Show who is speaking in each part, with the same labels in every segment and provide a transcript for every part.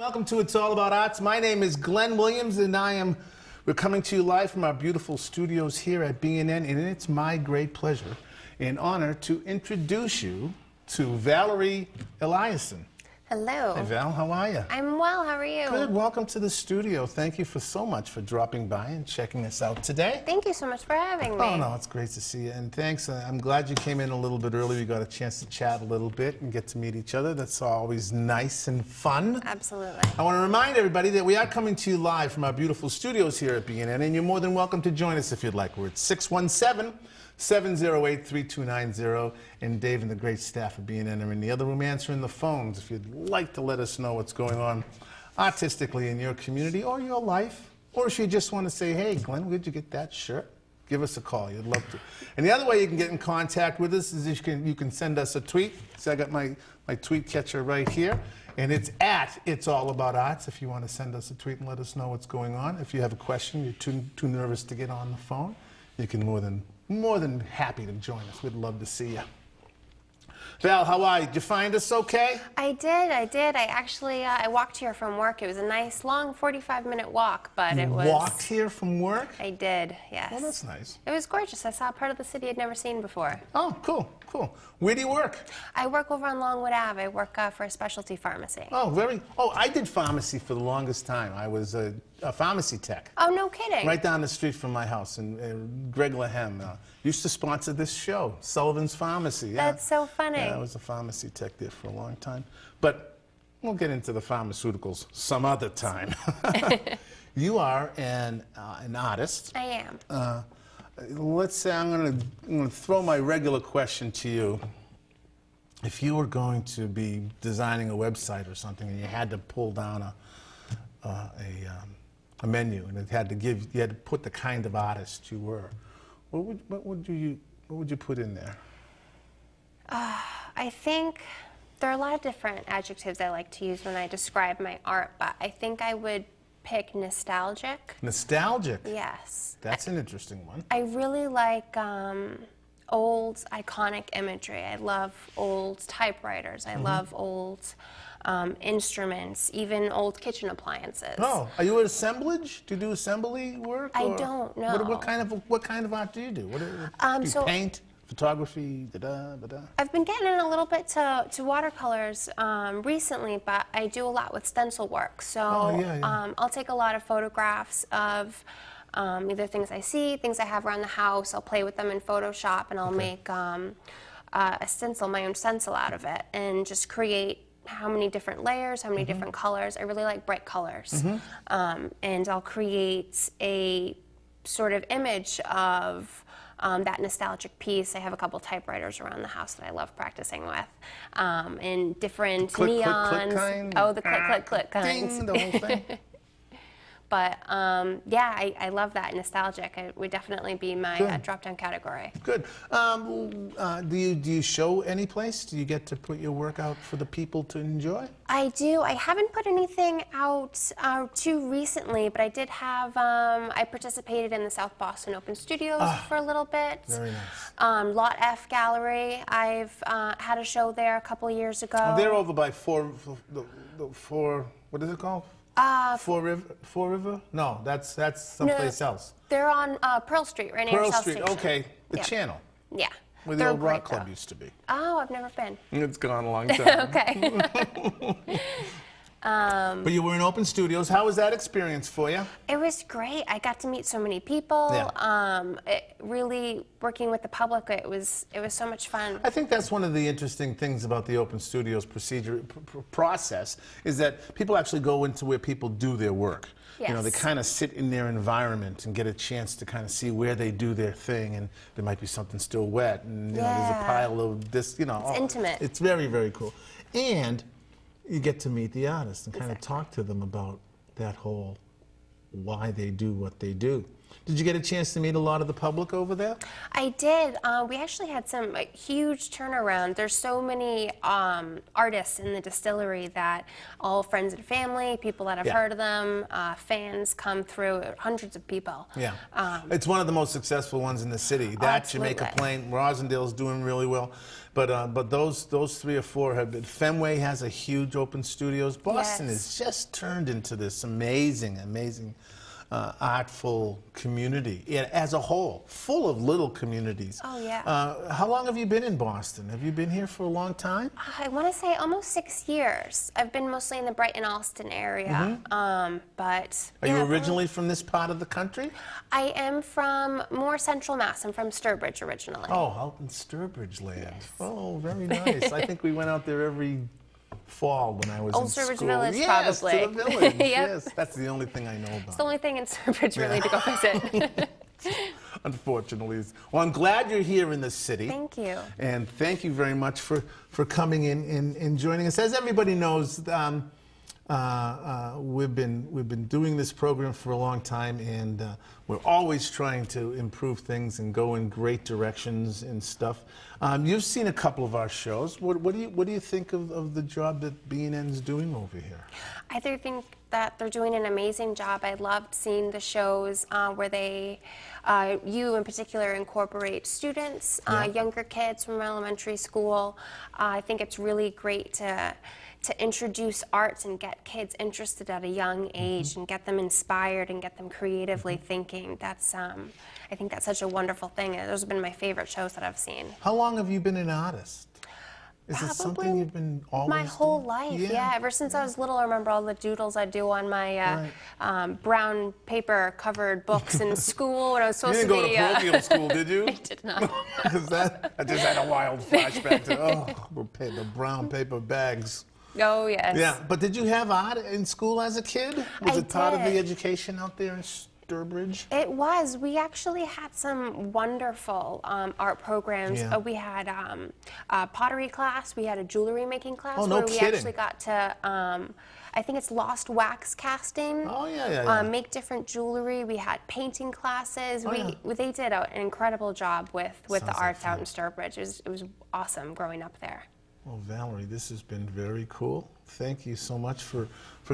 Speaker 1: Welcome to It's All About Arts. My name is Glenn Williams, and we're coming to you live from our beautiful studios here at BNN, and it's my great pleasure and honor to introduce you to Valerie Eliason.
Speaker 2: Hello.
Speaker 1: Hey Val, how are you?
Speaker 2: I'm well, how are you?
Speaker 1: Good, welcome to the studio. Thank you so much for dropping by and checking us out today.
Speaker 2: Thank you so much for having me.
Speaker 1: Oh no, it's great to see you, and thanks. I'm glad you came in a little bit early. We got a chance to chat a little bit and get to meet each other. That's always nice and fun.
Speaker 2: Absolutely.
Speaker 1: I want to remind everybody that we are coming to you live from our beautiful studios here at BNN, and you're more than welcome to join us if you'd like. We're at 617-708-3290, and Dave and the great staff of BNN are in the other room answering the phones if you'd like to let us know what's going on artistically in your community or your life, or if you just want to say, hey, Glenn, where'd you get that shirt? Give us a call. You'd love to. And the other way you can get in contact with us is you can send us a tweet. So I got my tweet catcher right here, and it's at It's All About Arts if you want to send us a tweet and let us know what's going on. If you have a question, you're too nervous to get on the phone, you can more than happy to join us. We'd love to see you. Val, how are you? Did you find us okay?
Speaker 2: I did. I actually, I walked here from work. It was a nice, long 45-minute walk, but it was...
Speaker 1: Walked here from work?
Speaker 2: I did, yes.
Speaker 1: Well, that's nice.
Speaker 2: It was gorgeous. I saw a part of the city I'd never seen before.
Speaker 1: Oh, cool, cool. Where do you work?
Speaker 2: I work over on Longwood Ave. I work for a specialty pharmacy.
Speaker 1: Oh, I did pharmacy for the longest time. I was a pharmacy tech.
Speaker 2: Oh, no kidding.
Speaker 1: Right down the street from my house. And Greg Lahem used to sponsor this show, Sullivan's Pharmacy. Yeah.
Speaker 2: That's so funny.
Speaker 1: Yeah, I was a pharmacy tech there for a long time. But we'll get into the pharmaceuticals some other time. You are an artist.
Speaker 2: I am.
Speaker 1: Let's say I'm going to throw my regular question to you. If you were going to be designing a website or something and you had to pull down a menu and you had to put the kind of artist you were, what would you put in there?
Speaker 2: I think there are a lot of different adjectives I like to use when I describe my art, but I think I would pick nostalgic.
Speaker 1: Nostalgic?
Speaker 2: Yes.
Speaker 1: That's an interesting one.
Speaker 2: I really like old, iconic imagery. I love old typewriters. I love old instruments, even old kitchen appliances.
Speaker 1: Oh, are you an assemblage? Do you do assembly work?
Speaker 2: I don't know.
Speaker 1: What kind of art do you do? Do you paint? Photography,
Speaker 2: I've been getting in a little bit to watercolors recently, but I do a lot with stencil work. So I'll take a lot of photographs of either things I see, things I have around the house. I'll play with them in Photoshop, and I'll make a stencil, my own stencil out of it, and just create how many different layers, how many different colors. I really like bright colors. And I'll create a sort of image of that nostalgic piece. I have a couple typewriters around the house that I love practicing with, and different neons.
Speaker 1: Click, click kind?
Speaker 2: Oh, the click, click, click kinds.
Speaker 1: Ding, the whole thing.
Speaker 2: But yeah, I love that. Nostalgic. It would definitely be my drop-down category.
Speaker 1: Good. Do you show any place? Do you get to put your work out for the people to enjoy?
Speaker 2: I do. I haven't put anything out too recently, but I did have, I participated in the South Boston Open Studios for a little bit.
Speaker 1: Very nice.
Speaker 2: Lot F Gallery. I've had a show there a couple years ago.
Speaker 1: Oh, they're over by four, what is it called? Four River? No, that's someplace else.
Speaker 2: They're on Pearl Street, right near South Station.
Speaker 1: Okay, the channel.
Speaker 2: Yeah.
Speaker 1: Where the old rock club used to be.
Speaker 2: Oh, I've never been.
Speaker 1: It's gone a long time.
Speaker 2: Okay.
Speaker 1: But you were in Open Studios. How was that experience for you?
Speaker 2: It was great. I got to meet so many people. Yeah. Really working with the public, it was so much fun.
Speaker 1: I think that's one of the interesting things about the Open Studios process is that people actually go into where people do their work.
Speaker 2: Yes.
Speaker 1: You know, they kind of sit in their environment and get a chance to kind of see where they do their thing, and there might be something still wet, and you know, there's a pile of this, you know.
Speaker 2: It's intimate.
Speaker 1: It's very, very cool. And you get to meet the artists and kind of talk to them about that whole why they do what they do. Did you get a chance to meet a lot of the public over there?
Speaker 2: I did. We actually had some huge turnaround. There's so many artists in the distillery that all friends and family, people that have heard of them, fans come through, hundreds of people. Yeah.
Speaker 1: It's one of the most successful ones in the city. That, Jamaica Plain, Rosendale's doing really well. But those 3 or 4 have been. Fenway has a huge open studios. Boston has just turned into this amazing, amazing artful community as a whole, full of little communities.
Speaker 2: Oh, yeah.
Speaker 1: How long have you been in Boston? Have you been here for a long time?
Speaker 2: I want to say almost 6 years. I've been mostly in the Brighton-Allston area. But
Speaker 1: Are you originally from this part of the country?
Speaker 2: I am from more central Mass. I'm from Sturbridge originally.
Speaker 1: Oh, out in Sturbridge land. Yes. Oh, very nice. I think we went out there every fall when I was in school.
Speaker 2: Old Sturbridge Village,
Speaker 1: yes,
Speaker 2: probably.
Speaker 1: To the village. Yes, that's the only thing I know about.
Speaker 2: It's the only thing in Sturbridge really to go visit.
Speaker 1: Unfortunately. Well, I'm glad you're here in the city.
Speaker 2: Thank you.
Speaker 1: And thank you very much for coming in and joining us. As everybody knows, we've been doing this program for a long time, and we're always trying to improve things and go in great directions and stuff. You've seen a couple of our shows. What do you think of the job that BNN's doing over here?
Speaker 2: I think that they're doing an amazing job. I loved seeing the shows where they, you in particular, incorporate students, younger kids from elementary school. I think it's really great to introduce arts and get kids interested at a young age and get them inspired and get them creatively thinking. That's, I think that's such a wonderful thing. Those have been my favorite shows that I've seen.
Speaker 1: How long have you been an artist? Is it something you've been always
Speaker 2: my whole
Speaker 1: doing?
Speaker 2: life, yeah. Ever since I was little, I remember all the doodles I'd do on my brown paper covered books in school when I was supposed to be.
Speaker 1: You didn't go to parochial school, did you?
Speaker 2: I did not.
Speaker 1: Because I just had a wild flashback to the brown paper bags.
Speaker 2: Oh, yes.
Speaker 1: Yeah, but did you have art in school as a kid? Was it part of the education out there in Sturbridge?
Speaker 2: It was. We actually had some wonderful art programs.
Speaker 1: Yeah.
Speaker 2: We had a pottery class. We had a jewelry making class
Speaker 1: where
Speaker 2: we actually got to, I think it's lost wax casting.
Speaker 1: Oh, yeah.
Speaker 2: Make different jewelry. We had painting classes. They did an incredible job with the arts out in Sturbridge. It was awesome growing up there.
Speaker 1: Well, Valerie, this has been very cool. Thank you so much for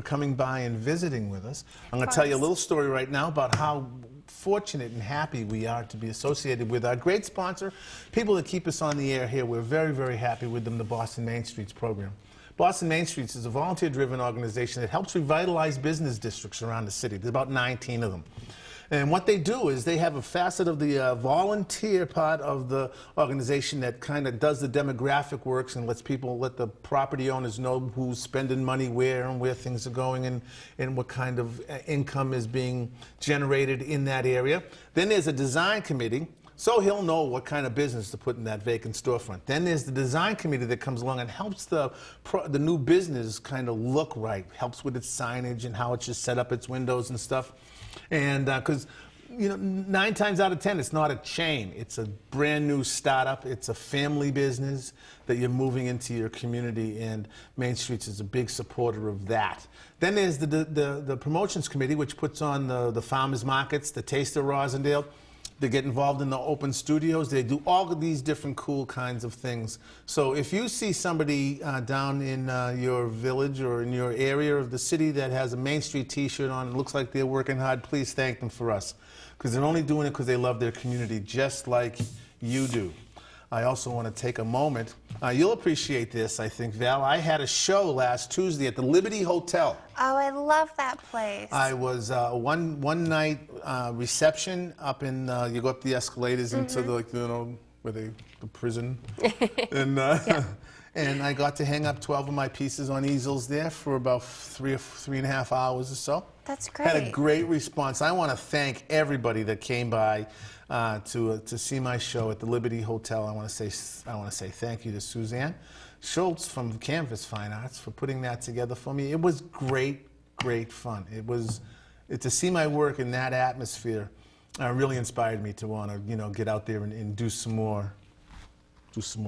Speaker 1: coming by and visiting with us. I'm going to tell you a little story right now about how fortunate and happy we are to be associated with our great sponsor, people that keep us on the air here. We're very, very happy with them, the Boston Main Streets program. Boston Main Streets is a volunteer-driven organization that helps revitalize business districts around the city. There's about 19 of them. And what they do is they have a facet of the volunteer part of the organization that kind of does the demographic works and let the property owners know who's spending money where and where things are going and what kind of income is being generated in that area. Then there's a design committee, so he'll know what kind of business to put in that vacant storefront. Then there's the design committee that comes along and helps the new business kind of look right, helps with its signage and how it should set up its windows and stuff. And because, 9 times out of 10, it's not a chain. It's a brand new startup. It's a family business that you're moving into your community, and Main Streets is a big supporter of that. Then there's the promotions committee, which puts on the farmers markets, the Taste of Rosendale. They get involved in the open studios. They do all of these different cool kinds of things. So if you see somebody down in your village or in your area of the city that has a Main Street t-shirt on, it looks like they're working hard, please thank them for us. Because they're only doing it because they love their community just like you do. I also want to take a moment. You'll appreciate this, I think, Val. I had a show last Tuesday at the Liberty Hotel.
Speaker 2: Oh, I love that place.
Speaker 1: I was one night reception up in, you go up the escalators into where the prison. And, and I got to hang up 12 of my pieces on easels there for about 3.5 hours or so.
Speaker 2: That's great.
Speaker 1: Had a great response. I want to thank everybody that came by to see my show at the Liberty Hotel. I want to say thank you to Suzanne Schultz from Canvas Fine Arts for putting that together for me. It was great fun. To see my work in that atmosphere really inspired me to want to get out there and do some more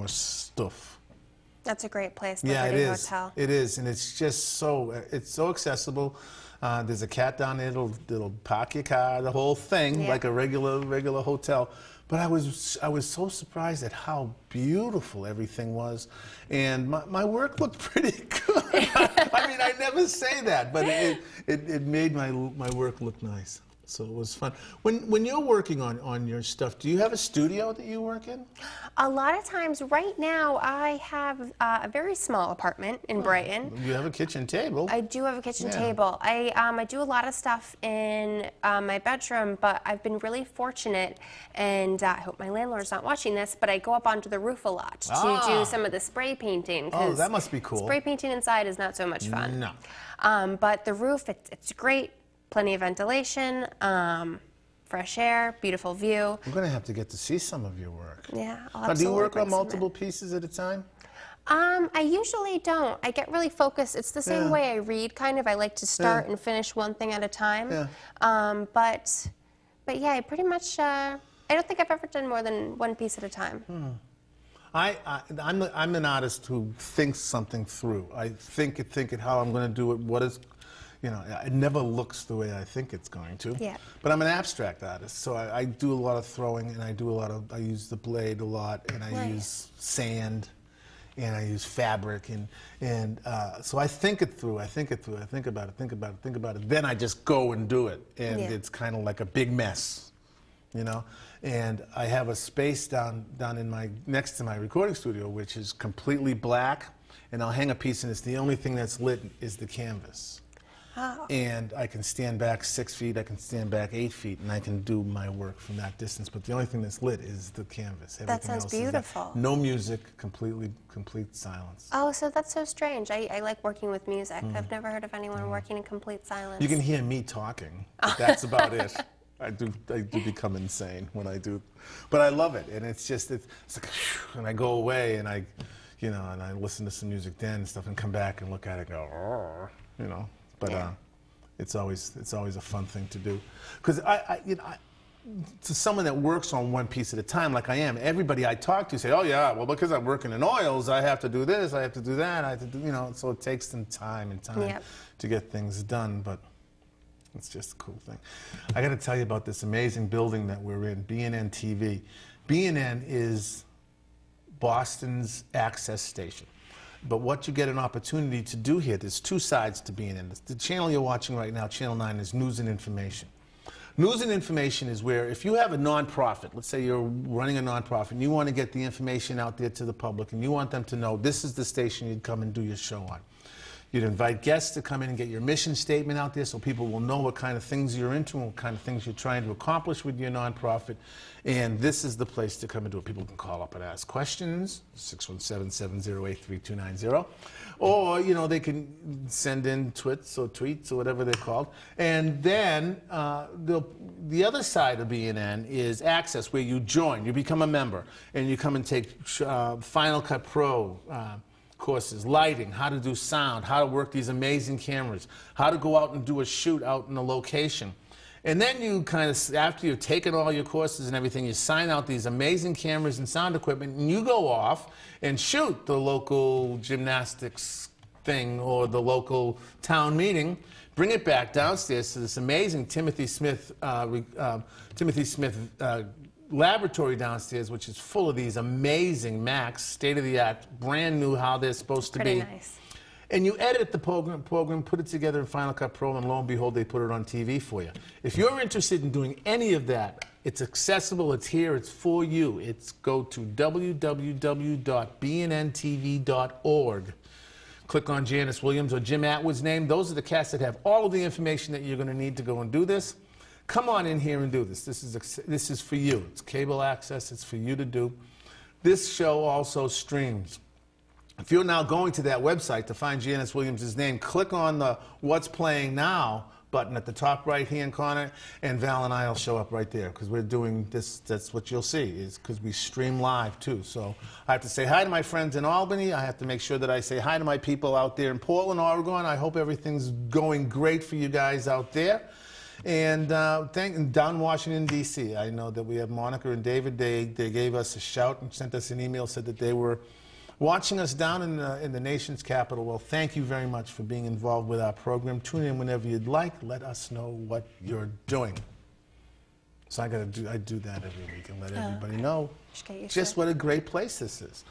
Speaker 1: stuff.
Speaker 2: That's a great place, the
Speaker 1: Yeah, it
Speaker 2: Liberty
Speaker 1: is.
Speaker 2: Hotel.
Speaker 1: It is, and it's just so accessible. There's a cat down there that'll park your car, the whole thing, like a regular hotel. But I was so surprised at how beautiful everything was, and my work looked pretty good. I mean, I never say that, but it made my work look nice. So it was fun. When you're working on your stuff, do you have a studio that you work in?
Speaker 2: A lot of times, right now, I have a very small apartment in Brighton.
Speaker 1: You have a kitchen table.
Speaker 2: I do have a kitchen table. I do a lot of stuff in my bedroom, but I've been really fortunate, and I hope my landlord's not watching this, but I go up onto the roof a lot to do some of the spray painting.
Speaker 1: Oh, that must be cool.
Speaker 2: Spray painting inside is not so much fun.
Speaker 1: No.
Speaker 2: But the roof, it's great. Plenty of ventilation, fresh air, beautiful view.
Speaker 1: I'm going to have to get to see some of your work.
Speaker 2: Yeah, I'll
Speaker 1: Now, do you work on
Speaker 2: bring some
Speaker 1: multiple pieces at a time?
Speaker 2: I usually don't. I get really focused. It's the same way I read, kind of. I like to start and finish one thing at a time. But yeah, I pretty much, I don't think I've ever done more than one piece at a time.
Speaker 1: I'm an artist who thinks something through. I think it how I'm going to do it, what is, you know, it never looks the way I think it's going to.
Speaker 2: Yeah.
Speaker 1: But I'm an abstract artist, so I do a lot of throwing, and I use the blade a lot, and I use sand, and I use fabric, and so I think it through. I think about it. Then I just go and do it, and it's kind of like a big mess, you know. And I have a space down in next to my recording studio, which is completely black, and I'll hang a piece, and it's the only thing that's lit is the canvas.
Speaker 2: Oh.
Speaker 1: And I can stand back 6 feet, I can stand back 8 feet, and I can do my work from that distance. But the only thing that's lit is the canvas. Everything
Speaker 2: That sounds
Speaker 1: else
Speaker 2: beautiful.
Speaker 1: No music, complete silence.
Speaker 2: Oh, so that's so strange. I like working with music. I've never heard of anyone working in complete silence.
Speaker 1: You can hear me talking, but that's about it. I do become insane when I do, but I love it, and it's like, and I go away, and I listen to some music then and stuff, and come back and look at it, and go, you know. But it's always a fun thing to do, because to someone that works on one piece at a time, like I am, everybody I talk to say, oh yeah, well because I'm working in oils, I have to do this, I have to do that, I have to do, you know. So it takes some time to get things done, but it's just a cool thing. I got to tell you about this amazing building that we're in, BNN-TV. BNN is Boston's access station. But what you get an opportunity to do here, there's two sides to BNN. The channel you're watching right now, Channel 9, is News and Information. News and Information is where if you have a nonprofit, let's say you're running a nonprofit, and you want to get the information out there to the public, and you want them to know this is the station you'd come and do your show on. You'd invite guests to come in and get your mission statement out there so people will know what kind of things you're into and what kind of things you're trying to accomplish with your nonprofit. And this is the place to come and do it. People can call up and ask questions, 617-708-3290. Or, you know, they can send in tweets or whatever they're called. And then the other side of BNN is Access, where you join. You become a member, and you come and take Final Cut Pro courses, lighting, how to do sound, how to work these amazing cameras, how to go out and do a shoot out in a location. And then you kind of, after you've taken all your courses and everything, you sign out these amazing cameras and sound equipment, and you go off and shoot the local gymnastics thing or the local town meeting, bring it back downstairs to this amazing Timothy Smith laboratory downstairs, which is full of these amazing Macs, state-of-the-art, brand new, how they're supposed to be.
Speaker 2: Pretty nice. And
Speaker 1: you edit the program, put it together in Final Cut Pro, and lo and behold, they put it on TV for you. If you're interested in doing any of that, it's accessible, it's here, it's for you. Go to www.bnntv.org. Click on Janice Williams or Jim Atwood's name. Those are the cats that have all of the information that you're going to need to go and do this. Come on in here and do this. This is for you. It's cable access. It's for you to do. This show also streams. If you're now going to that website to find Janice Williams' name, click on the What's Playing Now button at the top right-hand corner, and Val and I will show up right there, because we're doing this. That's what you'll see, is because we stream live, too. So I have to say hi to my friends in Albany. I have to make sure that I say hi to my people out there in Portland, Oregon. I hope everything's going great for you guys out there. And down Washington, D.C., I know that we have Monica and David. They gave us a shout and sent us an email, said that they were watching us down in the nation's capital, well, thank you very much for being involved with our program. Tune in whenever you'd like. Let us know what you're doing. So I do that every week and let everybody know just what a great place this is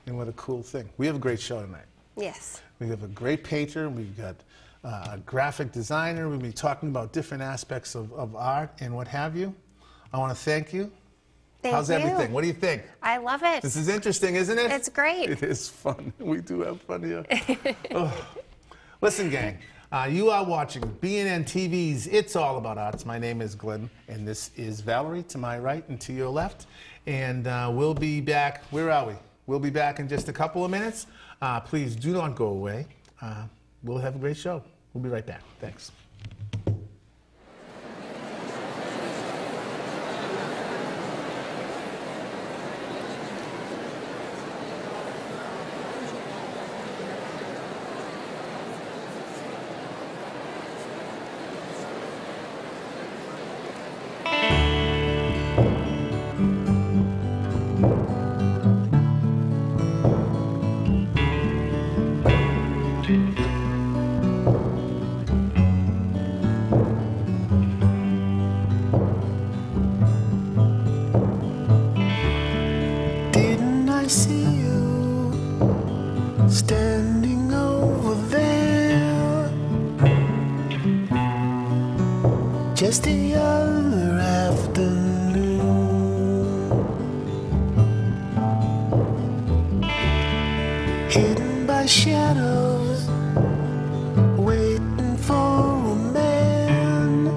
Speaker 1: and what a cool thing. We have a great show tonight.
Speaker 2: Yes.
Speaker 1: We have a great painter. We've got a graphic designer. We'll be talking about different aspects of art and what have you. I want to thank you. How's everything? What do you think?
Speaker 2: I love it.
Speaker 1: This is interesting, isn't it?
Speaker 2: It's great.
Speaker 1: It is fun. We do have fun here. Oh. Listen, gang, you are watching BNN-TV's It's All About Arts. My name is Glenn, and this is Valerie to my right and to your left. And we'll be back. Where are we? We'll be back in just a couple of minutes. Please do not go away. We'll have a great show. We'll be right back. Thanks.
Speaker 3: Standing over there, just the other afternoon, hidden by shadows, waiting for a man,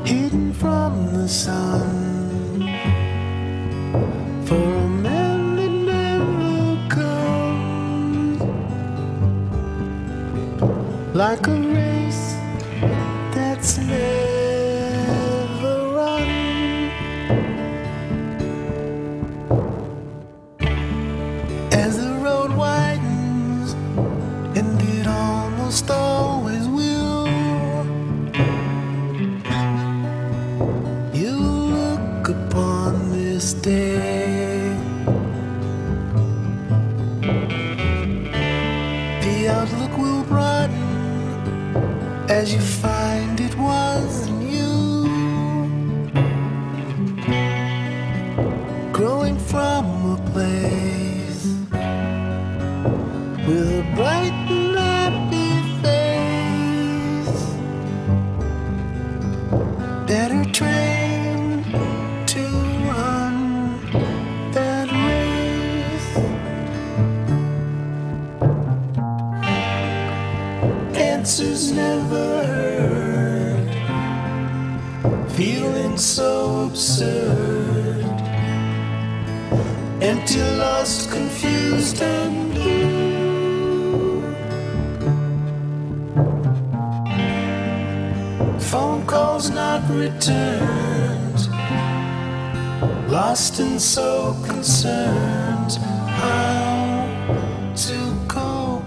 Speaker 3: hidden from the sun. For a man that never comes, like a race that's never run. As the road widens, and it almost always will, you look upon this day. The outlook will broaden as you find it wasn't you, growing from a place with a bright and happy face, better trained to run that race. Answers never heard, feeling so absurd, empty, lost, confused, and blue. Phone calls not returned, lost and so concerned. How to cope?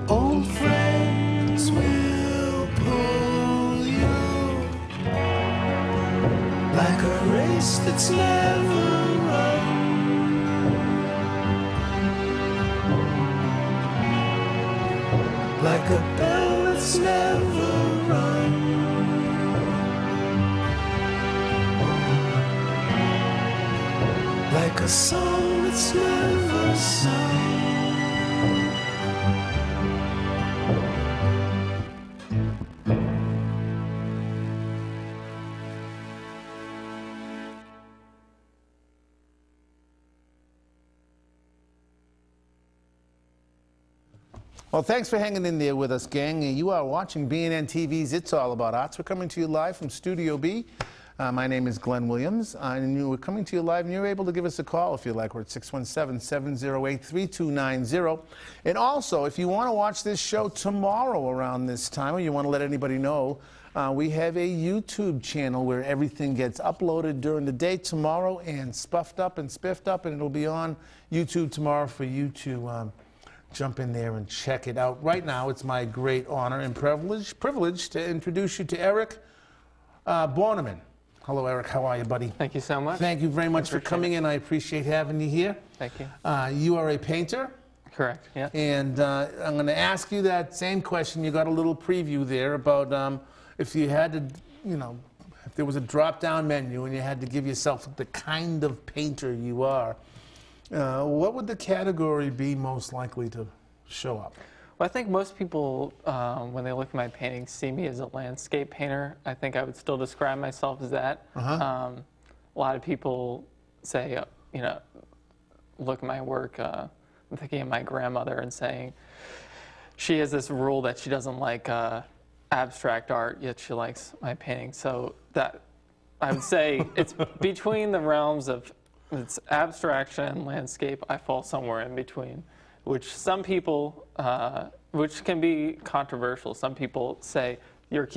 Speaker 3: Old friends will pull you like a race that's never run, like a bell that's never rung, like a song that's never sung.
Speaker 1: Well, thanks for hanging in there with us, gang. You are watching BNN-TV's It's All About Arts. We're coming to you live from Studio B. My name is Glenn Williams, and we're coming to you live, and you're able to give us a call if you like. We're at 617-708-3290. And also, if you want to watch this show tomorrow around this time, or you want to let anybody know, we have a YouTube channel where everything gets uploaded during the day tomorrow and spuffed up and spiffed up, and it'll be on YouTube tomorrow for you to jump in there and check it out. Right now, it's my great honor and privilege to introduce you to Erik Bornemann. Hello, Erik. How are you, buddy?
Speaker 4: Thank you so much.
Speaker 1: Thank you very much for coming in. I appreciate having you here.
Speaker 4: Thank you.
Speaker 1: You are a painter.
Speaker 4: Correct, yeah.
Speaker 1: And I'm going to ask you that same question. You got a little preview there about if you had to, you know, if there was a drop-down menu and you had to give yourself the kind of painter you are, what would the category be most likely to show up?
Speaker 4: Well, I think most people, when they look at my paintings, see me as a landscape painter. I think I would still describe myself as that. A lot of people say, you know, look at my work. I'm thinking of my grandmother and saying she has this rule that she doesn't like abstract art, yet she likes my painting. So that I would say it's between the realms of it's abstraction and landscape. I fall somewhere in between, which some people, which can be controversial. Some people say you're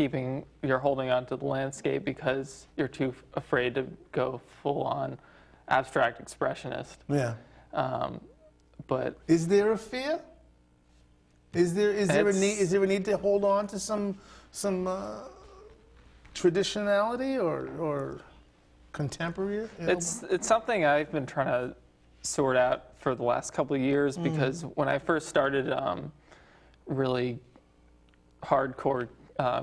Speaker 4: holding on to the landscape because you're too afraid to go full on abstract expressionist.
Speaker 1: Yeah.
Speaker 4: But
Speaker 1: is there a fear? Is there a need to hold on to some traditionality or contemporary? You know?
Speaker 4: It's something I've been trying to sort out for the last couple of years because when I first started really hardcore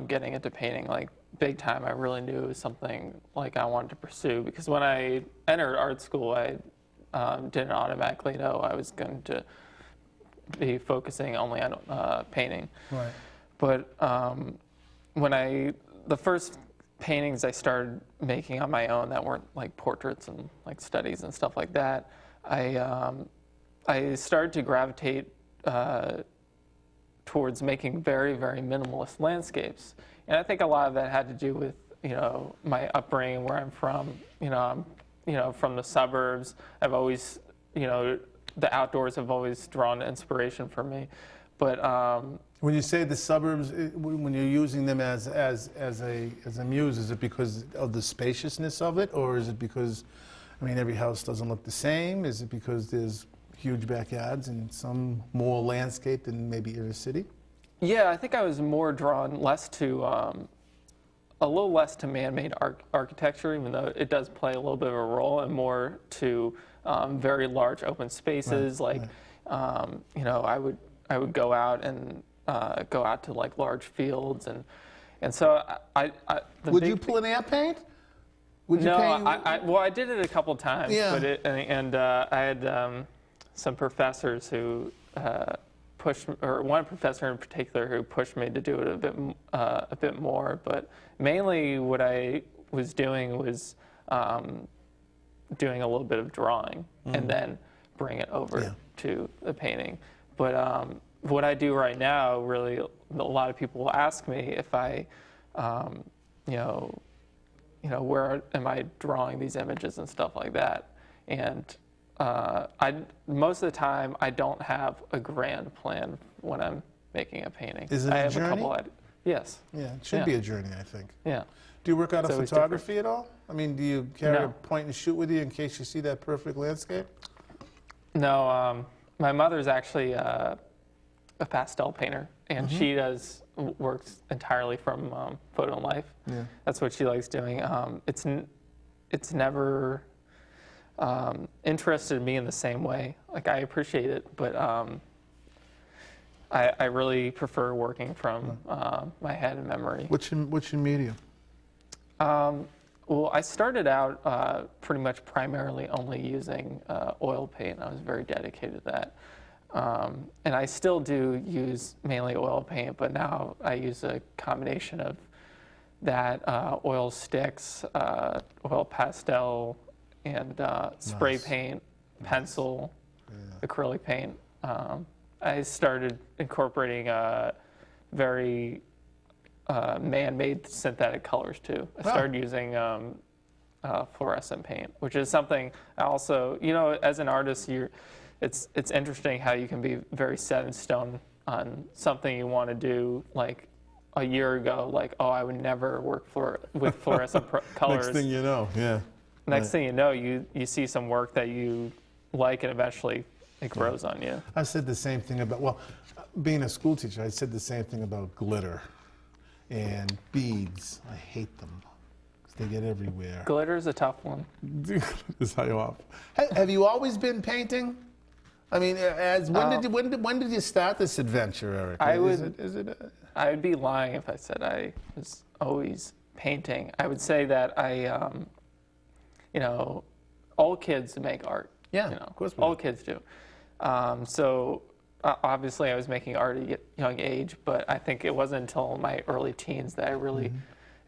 Speaker 4: getting into painting, like big time, I really knew it was something like I wanted to pursue because when I entered art school, I didn't automatically know I was going to be focusing only on painting.
Speaker 1: Right.
Speaker 4: But the first paintings I started making on my own that weren't like portraits and like studies and stuff like that, I started to gravitate towards making very, very minimalist landscapes. And I think a lot of that had to do with, you know, my upbringing, where I'm from. You know, I'm from the suburbs. I've always, you know, the outdoors have always drawn inspiration for me. But
Speaker 1: when you say the suburbs, when you're using them as a muse, is it because of the spaciousness of it, or is it because, I mean, every house doesn't look the same? Is it because there's huge backyards and some more landscape than maybe in a city?
Speaker 4: Yeah, I think I was more drawn less to a little less to man-made architecture, even though it does play a little bit of a role, and more to very large open spaces.
Speaker 1: Right,
Speaker 4: like, you know, I would go out and go out to like large fields, and so
Speaker 1: would you plein air paint? Would you
Speaker 4: no,
Speaker 1: paint?
Speaker 4: Well, I did it a couple times,
Speaker 1: yeah.
Speaker 4: But I had some professors who pushed, or one professor in particular who pushed me to do it a bit more. But mainly, what I was doing was doing a little bit of drawing and then bring it over to the painting. But what I do right now, really, a lot of people will ask me if I, you know, where am I drawing these images and stuff like that. And most of the time, I don't have a grand plan when I'm making a painting.
Speaker 1: Is it a journey?
Speaker 4: Yes.
Speaker 1: Yeah, it should be a journey, I think.
Speaker 4: Yeah.
Speaker 1: Do you work out of photography at all? I mean, do you carry a point and shoot with you in case you see that perfect landscape?
Speaker 4: No, my mother's actually a pastel painter, and she works entirely from photo and life. Yeah. That's what she likes doing. It's never interested me in the same way. Like, I appreciate it, but I really prefer working from my head and memory.
Speaker 1: What's your medium?
Speaker 4: Well, I started out pretty much primarily only using oil paint. I was very dedicated to that. And I still do use mainly oil paint, but now I use a combination of that, oil sticks, oil pastel, and spray paint, pencil, acrylic paint. I started incorporating very man-made synthetic colors too. I started using fluorescent paint, which is something I also, you know, as an artist, it's interesting how you can be very set in stone on something you want to do. Like a year ago, like, oh, I would never work with fluorescent colors.
Speaker 1: Next thing you know,
Speaker 4: Next thing you know, you see some work that you like, and eventually it grows on you.
Speaker 1: I said the same thing about, well, being a school teacher, I said the same thing about glitter and beads. I hate them. They get everywhere.
Speaker 4: Glitter's a tough one.
Speaker 1: Is high off. Have you always been painting? I mean, when did you start this adventure, Erik?
Speaker 4: I would be lying if I said I was always painting. I would say that I, you know, all kids make art.
Speaker 1: Yeah,
Speaker 4: you know,
Speaker 1: of course we
Speaker 4: all
Speaker 1: do.
Speaker 4: kids do. So obviously I was making art at a young age, but I think it wasn't until my early teens that I really,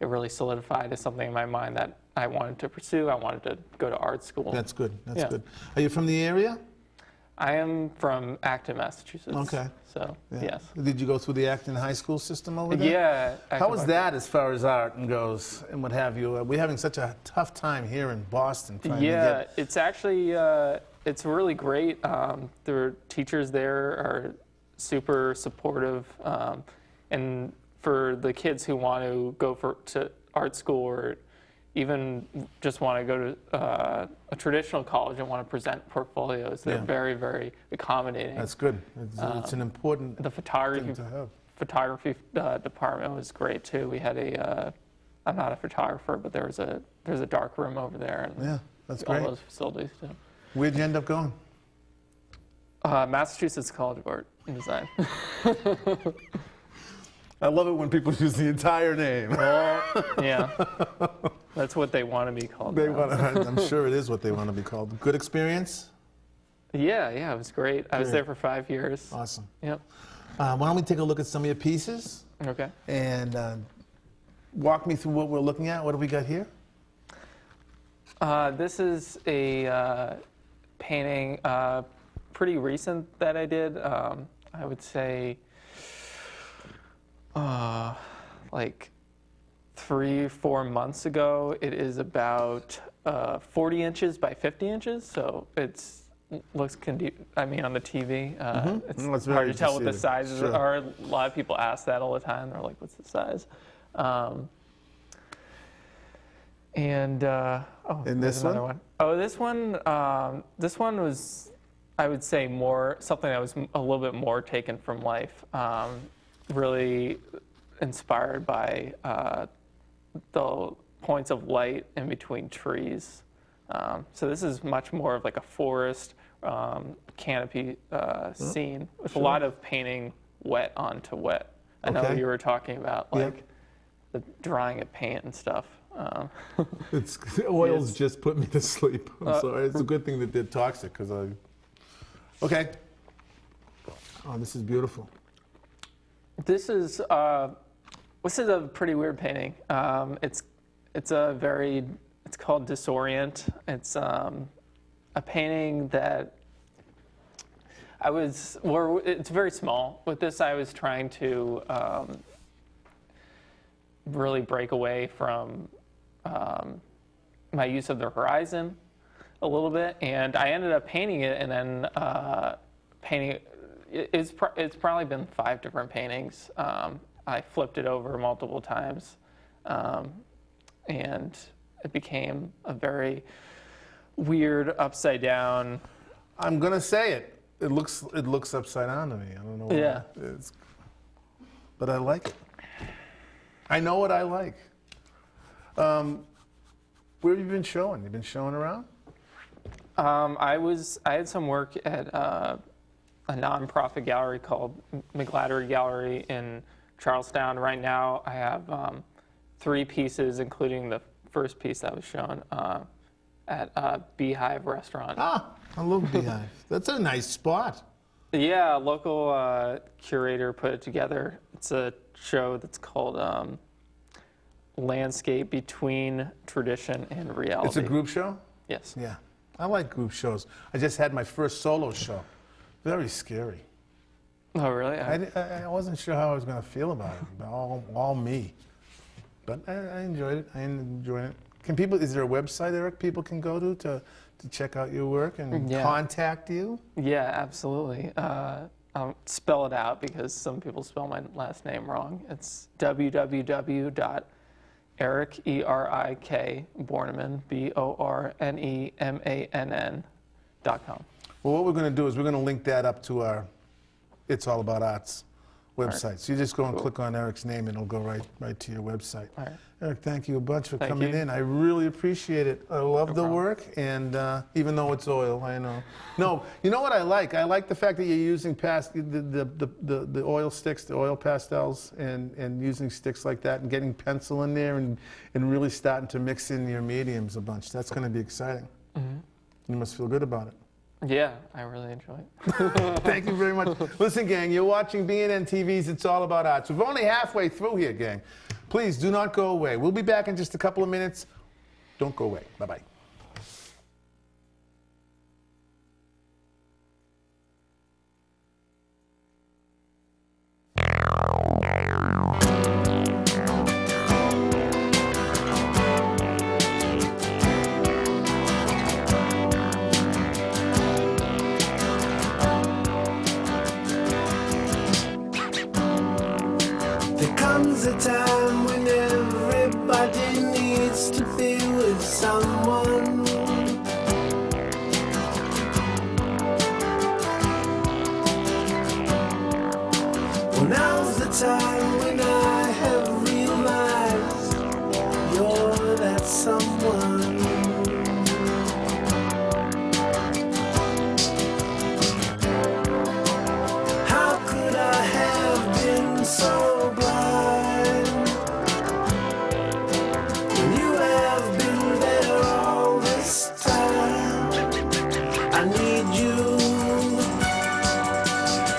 Speaker 4: it really solidified as something in my mind that I wanted to pursue. I wanted to go to art school.
Speaker 1: That's good. That's good. Are you from the area?
Speaker 4: I am from Acton, Massachusetts.
Speaker 1: Okay.
Speaker 4: So, yes.
Speaker 1: Did you go through the Acton high school system over there?
Speaker 4: Yeah.
Speaker 1: How was that as far as art and goes and what have you? We're having such a tough time here in Boston trying to get...
Speaker 4: It's actually, it's really great. The teachers there are super supportive. And for the kids who want to go to art school or even just want to go to a traditional college and want to present portfolios, they're very, very accommodating.
Speaker 1: That's good. It's an important
Speaker 4: the photography
Speaker 1: thing to have.
Speaker 4: Photography department was great too. We had a, I'm not a photographer, but there's a dark room over there, and
Speaker 1: that's
Speaker 4: all
Speaker 1: great.
Speaker 4: those facilities too.
Speaker 1: Where'd you end up going?
Speaker 4: Massachusetts College of Art and Design.
Speaker 1: I love it when people use the entire name.
Speaker 4: Well, yeah, that's what they want to be called.
Speaker 1: I'm sure it is what they want to be called. Good experience?
Speaker 4: Yeah, it was great. I was there for 5 years.
Speaker 1: Awesome.
Speaker 4: Yep.
Speaker 1: Why don't we take a look at some of your pieces?
Speaker 4: Okay.
Speaker 1: And walk me through what we're looking at. What do we got here?
Speaker 4: This is a painting, pretty recent that I did. I would say like 3-4 months ago. It is about 40 inches by 50 inches, so it's looks I mean, on the TV, it's hard to tell what the sizes are. A lot of people ask that all the time. They're like, "What's the size?" And
Speaker 1: this one?
Speaker 4: Oh, this one was, I would say, something that was a little bit more taken from life. Really inspired by the points of light in between trees. So this is much more of like a forest canopy scene with a lot of painting wet onto wet. I know you were talking about like the drying of paint and stuff.
Speaker 1: Oils just put me to sleep. I'm sorry. It's a good thing that they're toxic because I. Okay. Oh, this is beautiful.
Speaker 4: This is a pretty weird painting. It's called Disorient. It's a painting that it's very small. With this, I was trying to really break away from my use of the horizon a little bit, and I ended up painting it, and then painting it. It's probably been 5 different paintings. I flipped it over multiple times, and it became a very weird upside down.
Speaker 1: I'm gonna say it. It looks upside down to me. I don't know.
Speaker 4: Yeah.
Speaker 1: But I like it. I know what I like. Where have you been showing? You been showing around?
Speaker 4: I had some work at a nonprofit gallery called McGlattery Gallery in Charlestown. Right now, I have 3 pieces, including the first piece that was shown at Beehive Restaurant.
Speaker 1: Ah, I love Beehive. That's a nice spot.
Speaker 4: Yeah, a local curator put it together. It's a show that's called Landscape Between Tradition and Reality.
Speaker 1: It's a group show?
Speaker 4: Yes.
Speaker 1: Yeah. I like group shows. I just had my first solo show. Very scary.
Speaker 4: Oh, really?
Speaker 1: I wasn't sure how I was going to feel about it. All me. But I enjoyed it. I enjoyed it. Is there a website, Erik, people can go to check out your work and contact you?
Speaker 4: Yeah, absolutely. I'll spell it out because some people spell my last name wrong. It's www.Erik, E-R-I-K, Bornemann, B-O-R-N-E-M-A-N-N.com.
Speaker 1: Well, what we're going to do is we're going to link that up to our It's All About Arts website. So you just go and click on Erik's name and it'll go right to your website.
Speaker 4: All right.
Speaker 1: Erik, thank you a bunch for
Speaker 4: Thank
Speaker 1: coming
Speaker 4: you.
Speaker 1: in. I really appreciate it. I love the
Speaker 4: problem.
Speaker 1: work, and even though it's oil, I know. No, you know what I like? I like the fact that you're using the oil sticks, the oil pastels, and using sticks like that, and getting pencil in there, and really starting to mix in your mediums a bunch. That's going to be exciting. You must feel good about it.
Speaker 4: Yeah, I really enjoy it.
Speaker 1: Thank you very much. Listen, gang, you're watching BNN-TV's It's All About Arts. We're only halfway through here, gang. Please do not go away. We'll be back in just a couple of minutes. Don't go away. Bye-bye.
Speaker 3: Comes a time when everybody needs to be with someone. Well, now's the time when I have realized you're that someone. How could I have been so blind when you have been there all this time? I need you,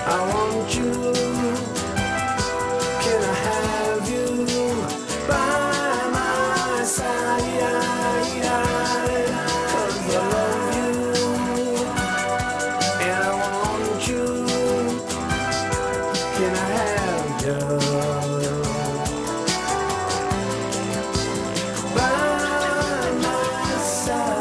Speaker 3: I want you. Can I have you by my side? 'Cause I love you and I want you. Can I have you by my side?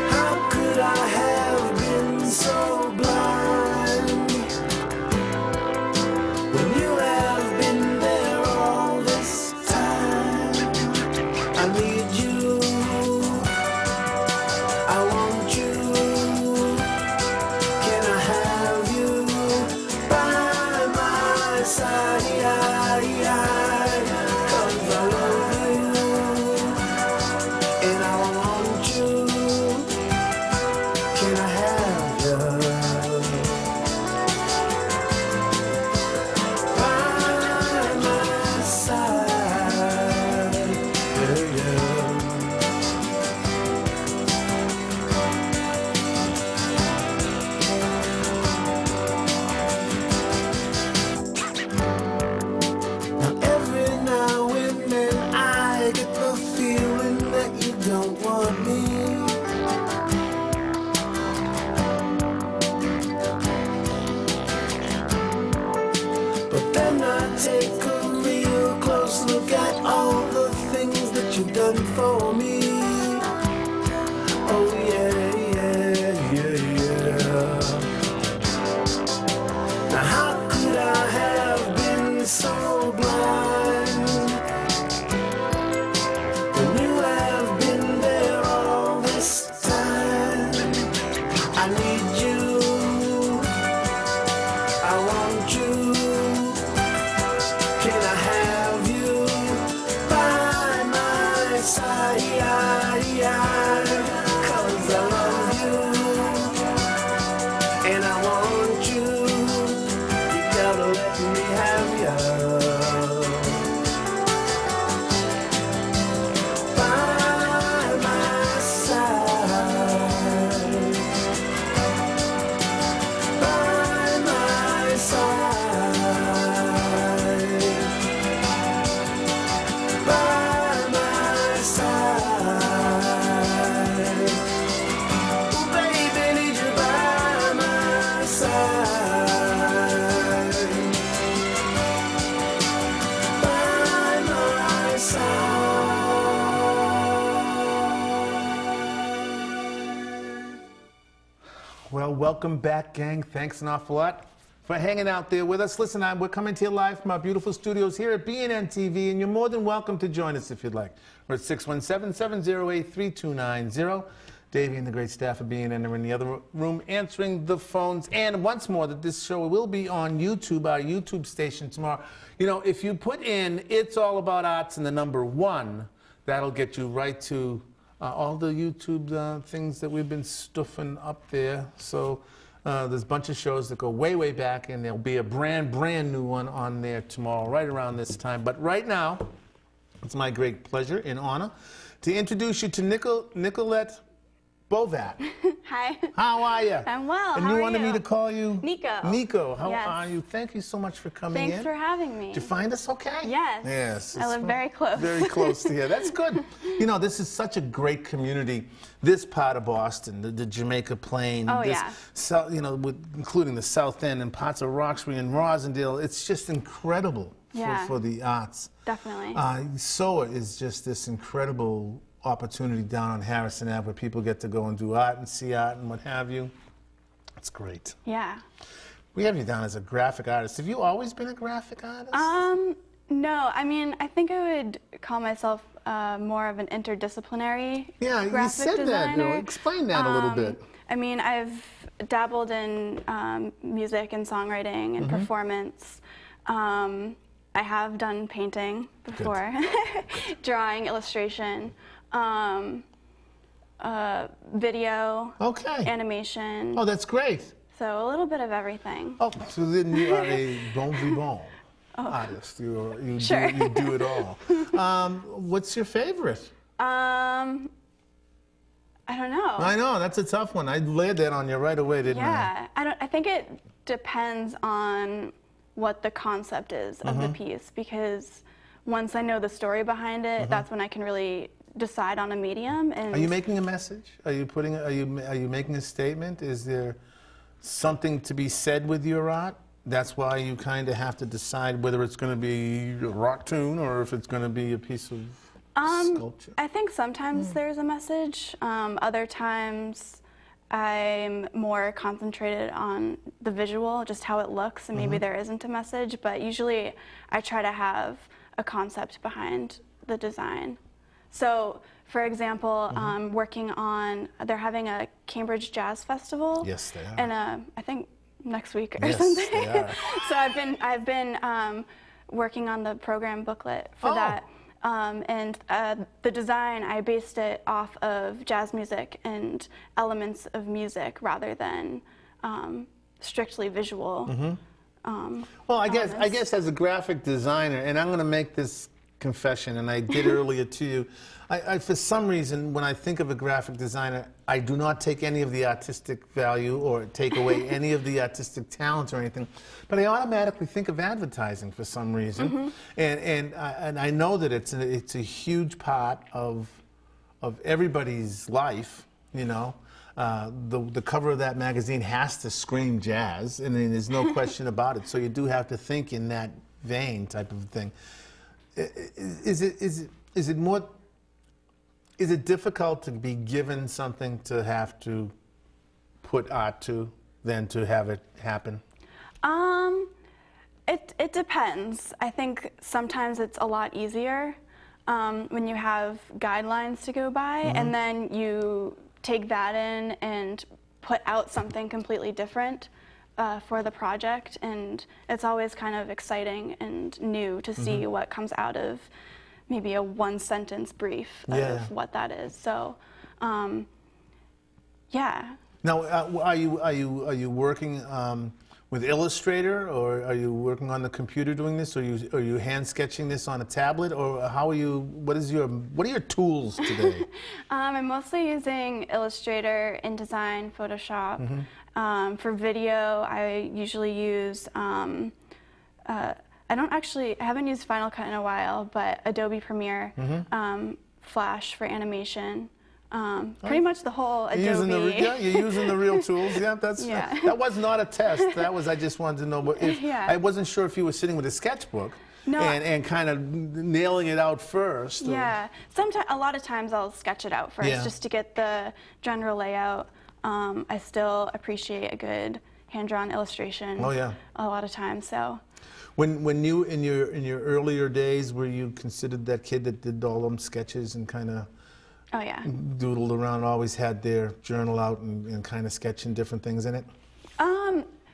Speaker 3: How could I have been so blind when you have been there all this time? I need you, I want you. Can I have you by my side? 'Cause I love you and I want you. Can I have you by my side? Yeah, yeah. Now every now and then I get the feeling that you don't want me. But then I take a real close look at all the things that you've done for me. Oh yeah, yeah, yeah, yeah. Now how could I have been so blind when you have been there all this time? I need you, I want you. Can I have you by my side?
Speaker 1: Well, welcome back, gang. Thanks an awful lot for hanging out there with us. Listen, we're coming to you live from our beautiful studios here at BNN-TV, and you're more than welcome to join us if you'd like. We're at 617-708-3290. Davey and the great staff of BNN are in the other room answering the phones. And once more, that this show will be on YouTube, our YouTube station tomorrow. You know, if you put in "It's All About Arts" and the number 1, that'll get you right to all the YouTube things that we've been stuffing up there. So there's a bunch of shows that go way, way back, and there'll be a brand new one on there tomorrow, right around this time. But right now, it's my great pleasure and honor to introduce you to Nicollette Bovat.
Speaker 5: Hi.
Speaker 1: How are you?
Speaker 5: I'm well.
Speaker 1: And
Speaker 5: How
Speaker 1: you
Speaker 5: are
Speaker 1: wanted me to call you?
Speaker 5: Nico.
Speaker 1: Nico, how
Speaker 5: Yes.
Speaker 1: are you? Thank you so much for coming in.
Speaker 5: Thanks for having me.
Speaker 1: Did you find us okay?
Speaker 5: Yes.
Speaker 1: Yes.
Speaker 5: I live very close.
Speaker 1: Very close to here. That's good. You know, this is such a great community. This part of Boston, the Jamaica Plain.
Speaker 5: Oh,
Speaker 1: this,
Speaker 5: yeah.
Speaker 1: you know, including the South End and parts of Roxbury and Rosendale. It's just incredible for the arts.
Speaker 5: Definitely.
Speaker 1: SOA is just this incredible opportunity down on Harrison Ave where people get to go and do art and see art and what have you. It's great.
Speaker 5: Yeah.
Speaker 1: We have you down as a graphic artist. Have you always been a graphic artist?
Speaker 5: No. I mean, I think I would call myself more of an interdisciplinary graphic
Speaker 1: you said
Speaker 5: designer.
Speaker 1: that. You know, explain that a little bit.
Speaker 5: I mean, I've dabbled in music and songwriting and performance. I have done painting before, drawing, illustration, video, animation.
Speaker 1: Oh, that's great.
Speaker 5: So a little bit of everything.
Speaker 1: Oh, so then you are a bon vivant artist. You do it all. What's your favorite?
Speaker 5: I don't know.
Speaker 1: I know, that's a tough one. I laid that on you right away, didn't I?
Speaker 5: Yeah, I think it depends on what the concept is of the piece, because once I know the story behind it, that's when I can really decide on a medium. And
Speaker 1: are you making a message? Are you making a statement? Is there something to be said with your art? That's why you kind of have to decide whether it's going to be a rock tune or if it's going to be a piece of sculpture.
Speaker 5: I think sometimes there's a message. Other times I'm more concentrated on the visual, just how it looks, and maybe there isn't a message, but usually I try to have a concept behind the design. So, for example, working on, they're having a Cambridge Jazz Festival.
Speaker 1: Yes, they are.
Speaker 5: And I think next week or
Speaker 1: yes,
Speaker 5: something.
Speaker 1: They are.
Speaker 5: So I've been working on the program booklet for that. And the design, I based it off of jazz music and elements of music rather than strictly visual.
Speaker 1: Well, I guess as a graphic designer, and I'm going to make this confession, and I did earlier to you, I for some reason, when I think of a graphic designer, I do not take any of the artistic value or take away any of the artistic talent or anything, but I automatically think of advertising for some reason, and I know that it's a huge part of everybody's life, you know. The cover of that magazine has to scream jazz, and there's no question about it. So you do have to think in that vein, type of thing. Is it difficult to be given something to have to put art to than to have it happen?
Speaker 5: It depends. I think sometimes it's a lot easier when you have guidelines to go by, and then you take that in and put out something completely different for the project, and it's always kind of exciting and new to see what comes out of maybe a one-sentence brief of what that is. So, yeah.
Speaker 1: Now, are you working with Illustrator, or are you working on the computer doing this, or are you hand sketching this on a tablet, or how are you? What are your tools today?
Speaker 5: I'm mostly using Illustrator, InDesign, Photoshop. For video, I usually use, I haven't used Final Cut in a while, but Adobe Premiere, Flash for animation, pretty much the whole Adobe.
Speaker 1: You're using the real tools. Yeah, that was not a test. That was, I just wanted to know. If, I wasn't sure if you were sitting with a sketchbook. No, and kind of nailing it out first.
Speaker 5: Yeah, a lot of times I'll sketch it out first just to get the general layout. I still appreciate a good hand-drawn illustration.
Speaker 1: Oh yeah.
Speaker 5: A lot of times. So.
Speaker 1: When you in your earlier days, were you considered that kid that did all them sketches and kind of doodled around, always had their journal out and kind of sketching different things in it?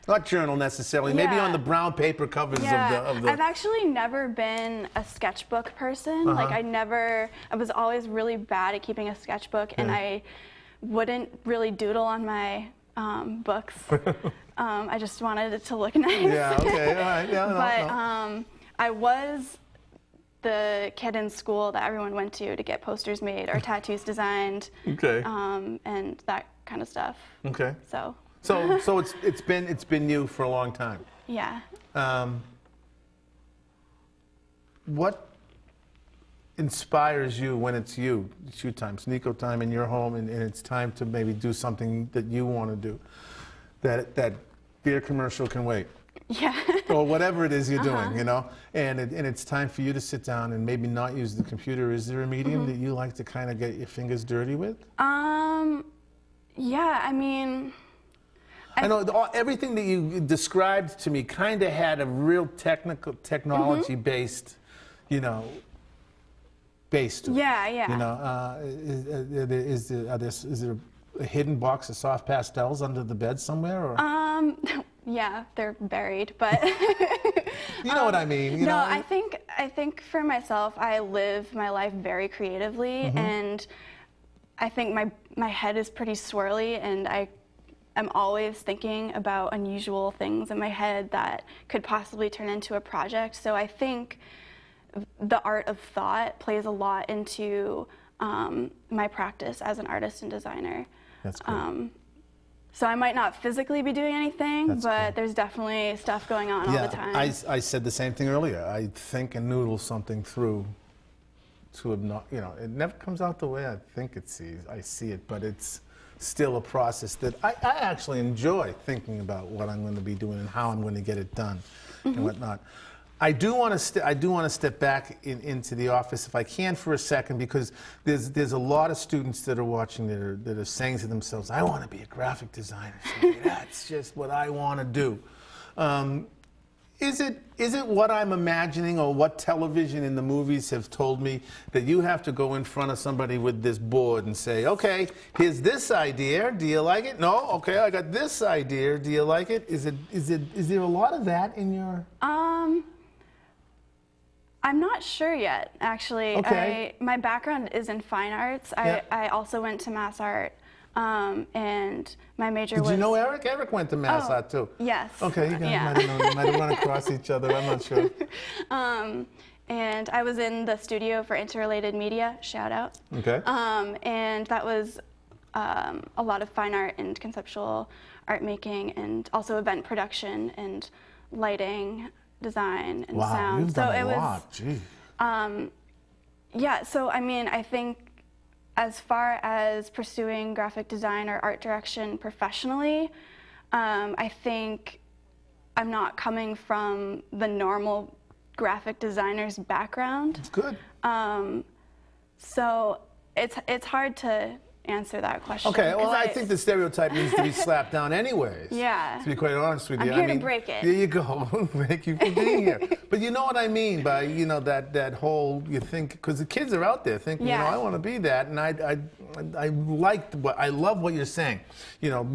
Speaker 1: Not journal necessarily, maybe on the brown paper covers of the...
Speaker 5: I've actually never been a sketchbook person. Like I was always really bad at keeping a sketchbook, and I wouldn't really doodle on my books. I just wanted it to look nice.
Speaker 1: Yeah, okay, all right, yeah.
Speaker 5: But I was the kid in school that everyone went to get posters made or tattoos designed.
Speaker 1: Okay.
Speaker 5: And that kind of stuff.
Speaker 1: Okay.
Speaker 5: So
Speaker 1: it's been you for a long time.
Speaker 5: Yeah.
Speaker 1: What inspires you when it's you, shoot time, Nico time in your home, and it's time to maybe do something that you want to do, that beer commercial can wait?
Speaker 5: Yeah.
Speaker 1: Or whatever it is you're doing, you know, and it's time for you to sit down and maybe not use the computer. Is there a medium that you like to kind of get your fingers dirty with?
Speaker 5: Yeah, I mean...
Speaker 1: I know everything that you described to me kind of had a real technology-based, you know, base to it.
Speaker 5: Yeah, yeah.
Speaker 1: You know, is there a hidden box of soft pastels under the bed somewhere? Or?
Speaker 5: Yeah, they're buried, but...
Speaker 1: You know what I mean? You know?
Speaker 5: I think for myself, I live my life very creatively, and I think my head is pretty swirly, and I'm always thinking about unusual things in my head that could possibly turn into a project. So I think the art of thought plays a lot into my practice as an artist and designer.
Speaker 1: That's cool.
Speaker 5: So I might not physically be doing anything, but there's definitely stuff going on all the time.
Speaker 1: I said the same thing earlier. I think and noodle something through to, you know, it never comes out the way I think I see it, but it's still a process that I actually enjoy thinking about what I'm going to be doing and how I'm going to get it done and whatnot. I do want to step back into the office if I can for a second, because there's a lot of students that are watching that are saying to themselves, I want to be a graphic designer. So that's just what I want to do. Is it what I'm imagining, or what television and the movies have told me, that you have to go in front of somebody with this board and say, okay, here's this idea, do you like it? No? Okay, I got this idea, do you like it? Is there a lot of that in your...
Speaker 5: I'm not sure yet, actually.
Speaker 1: Okay.
Speaker 5: My background is in fine arts. I also went to Mass Art, and my major was...
Speaker 1: Did you know Erik? Erik went to Mass Art too.
Speaker 5: Yes.
Speaker 1: Okay, you guys might have run across each other, I'm not sure.
Speaker 5: And I was in the studio for Interrelated Media, shout out.
Speaker 1: Okay.
Speaker 5: And that was a lot of fine art and conceptual art making, and also event production and lighting, design, and sound.
Speaker 1: You've done a lot. Gee.
Speaker 5: Yeah, so I mean, I think as far as pursuing graphic design or art direction professionally, I think I'm not coming from the normal graphic designer's background.
Speaker 1: That's good.
Speaker 5: So it's hard to answer that question.
Speaker 1: Okay, well, I think the stereotype needs to be slapped down anyways.
Speaker 5: Yeah.
Speaker 1: To be quite honest with you.
Speaker 5: I'm here to break it.
Speaker 1: There you go. Thank you for being here. But you know what I mean by, you know, that whole, you think, because the kids are out there thinking, you know, I want to be that, and I love what you're saying. You know,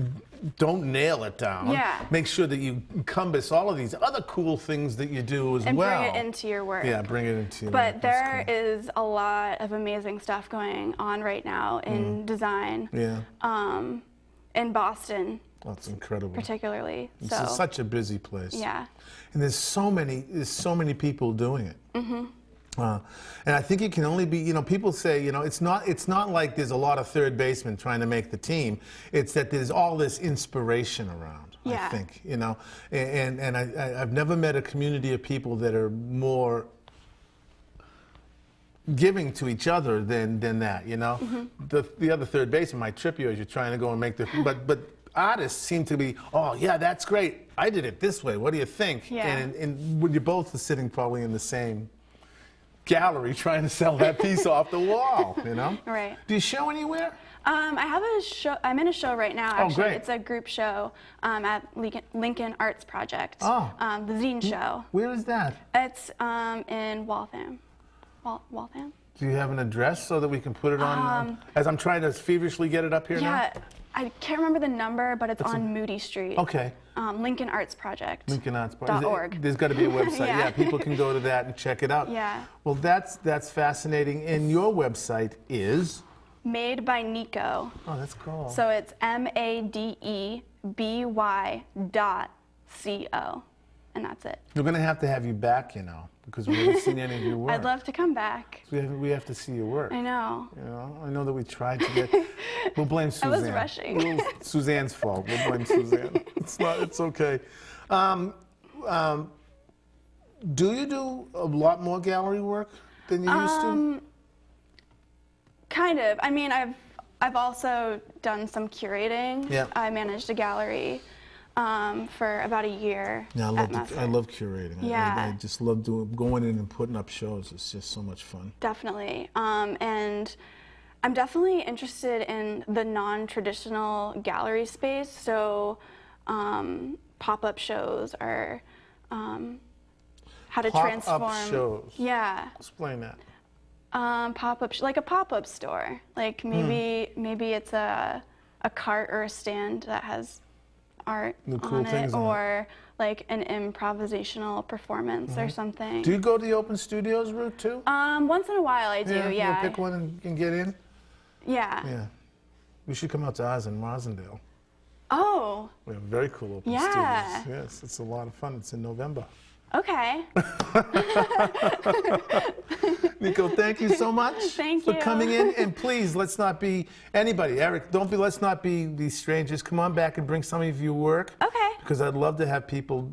Speaker 1: don't nail it down.
Speaker 5: Yeah.
Speaker 1: Make sure that you encompass all of these other cool things that you do as well.
Speaker 5: And bring it into your work.
Speaker 1: Yeah, bring it into your work.
Speaker 5: But there is a lot of amazing stuff going on right now in design.
Speaker 1: Yeah.
Speaker 5: In Boston.
Speaker 1: That's incredible.
Speaker 5: Particularly.
Speaker 1: It's such a busy place.
Speaker 5: Yeah.
Speaker 1: And there's so many people doing it. And I think it can only be, you know, people say, you know, it's not like there's a lot of third basemen trying to make the team. It's that there's all this inspiration around, I think, you know. And I've never met a community of people that are more giving to each other than that, you know. The other third baseman might trip you as you're trying to go and make the, but artists seem to be, oh yeah, that's great. I did it this way. What do you think?
Speaker 5: Yeah.
Speaker 1: And when you both are sitting probably in the same gallery trying to sell that piece off the wall, you know?
Speaker 5: Right.
Speaker 1: Do you show anywhere?
Speaker 5: I have a show. I'm in a show right now. Actually,
Speaker 1: great.
Speaker 5: It's a group show at Lincoln Arts Project.
Speaker 1: Oh.
Speaker 5: The Zine Show.
Speaker 1: Where is that?
Speaker 5: It's in Waltham. Waltham.
Speaker 1: Do you have an address so that we can put it on? As I'm trying to feverishly get it up here now.
Speaker 5: Yeah, I can't remember the number, but it's on Moody Street.
Speaker 1: Okay.
Speaker 5: Lincoln Arts Project.
Speaker 1: Lincoln Arts Project.
Speaker 5: .org.
Speaker 1: There's got to be a website.
Speaker 5: Yeah.
Speaker 1: Yeah, people can go to that and check it out.
Speaker 5: Yeah.
Speaker 1: Well, that's fascinating. And your website is?
Speaker 5: Made by Nico.
Speaker 1: Oh, that's cool.
Speaker 5: So it's MADEBY.co, and that's it.
Speaker 1: We're going to have you back, you know, because we haven't seen any of your work.
Speaker 5: I'd love to come back.
Speaker 1: We have to see your work.
Speaker 5: I know.
Speaker 1: You know, I know that we tried to get. We'll blame Suzanne.
Speaker 5: I was rushing.
Speaker 1: Suzanne's fault. We'll blame Suzanne. It's okay. Do you do a lot more gallery work than you used to?
Speaker 5: Kind of. I mean, I've also done some curating.
Speaker 1: Yeah.
Speaker 5: I managed a gallery for about a year.
Speaker 1: Yeah, I love curating.
Speaker 5: Yeah.
Speaker 1: I just love going in and putting up shows. It's just so much fun.
Speaker 5: Definitely. And I'm definitely interested in the non-traditional gallery space. So pop-up shows or how to transform.
Speaker 1: Pop-up shows.
Speaker 5: Yeah.
Speaker 1: Explain that.
Speaker 5: Like a pop-up store. Like maybe it's a cart or a stand that has art on it, or like an improvisational performance or something.
Speaker 1: Do you go to the open studios route too?
Speaker 5: Once in a while I do, yeah.
Speaker 1: You pick one and get in?
Speaker 5: Yeah.
Speaker 1: Yeah. You should come out to ours in Rosendale.
Speaker 5: Oh.
Speaker 1: We have very cool open studios. Yes, it's a lot of fun. It's in November.
Speaker 5: Okay.
Speaker 1: Nico, thank you so much for coming in. And please, let's not be anybody. Erik, let's not be these strangers. Come on back and bring some of your work.
Speaker 5: Okay.
Speaker 1: Because I'd love to have people,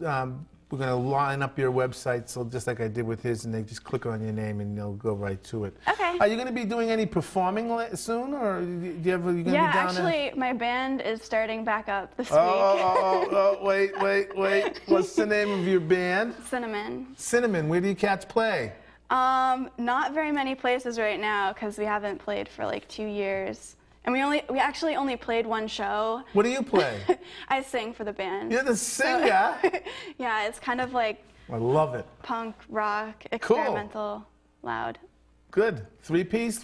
Speaker 1: we're going to line up your website, so just like I did with his, and they just click on your name and they'll go right to it.
Speaker 5: Okay.
Speaker 1: Are you going to be doing any performing soon, or you going to be down
Speaker 5: actually, my band is starting back up this week.
Speaker 1: Wait. What's the name of your band?
Speaker 5: Cinnamon.
Speaker 1: Cinnamon. Where do you cats play?
Speaker 5: Not very many places right now because we haven't played for like 2 years. And we actually only played one show.
Speaker 1: What do you play?
Speaker 5: I sing for the band.
Speaker 1: You're the singer?
Speaker 5: So, yeah, it's kind of like
Speaker 1: I love it.
Speaker 5: Punk, rock, experimental, loud.
Speaker 1: Good. 3-piece?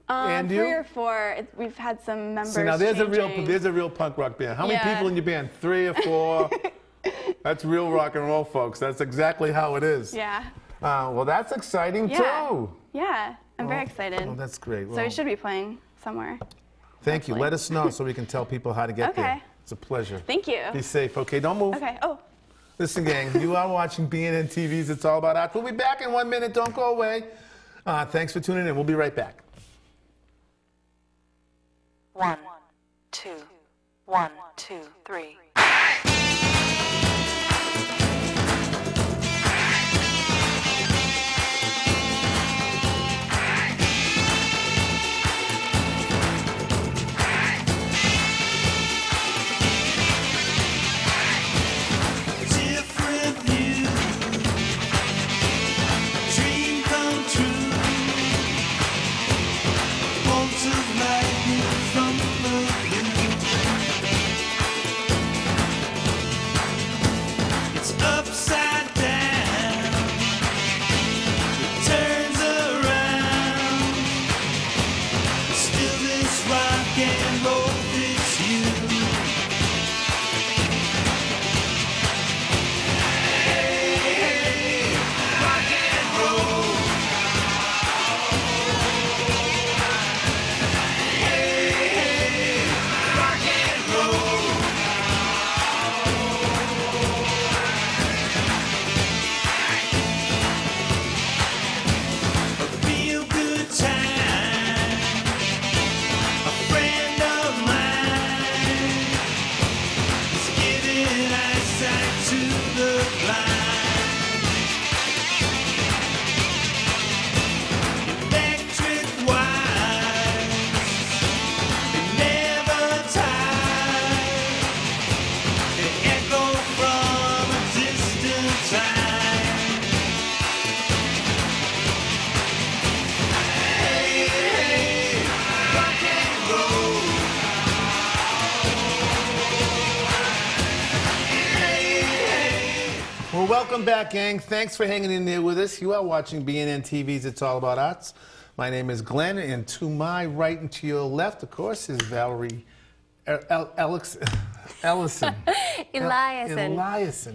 Speaker 1: And you?
Speaker 5: 3 or 4. We've had some members
Speaker 1: See, now there's
Speaker 5: changing.
Speaker 1: a real punk rock band. How many people in your band? 3 or 4? That's real rock and roll, folks. That's exactly how it is.
Speaker 5: Yeah.
Speaker 1: Well, that's exciting too.
Speaker 5: Yeah, I'm very excited.
Speaker 1: Well, that's great.
Speaker 5: So we should be playing somewhere.
Speaker 1: Thank you. Let us know so we can tell people how to get there. It's a pleasure.
Speaker 5: Thank you.
Speaker 1: Be safe. Okay, don't move.
Speaker 5: Okay. Oh.
Speaker 1: Listen, gang, you are watching BNN-TV's It's All About Art. We'll be back in 1 minute. Don't go away. Thanks for tuning in. We'll be right back.
Speaker 6: 1, 2, 1, 2, 3. Friend of
Speaker 1: Welcome back, gang. Thanks for hanging in there with us. You are watching BNN-TV's It's All About Arts. My name is Glenn, and to my right and to your left, of course, is Valerie Eliason. Eliason.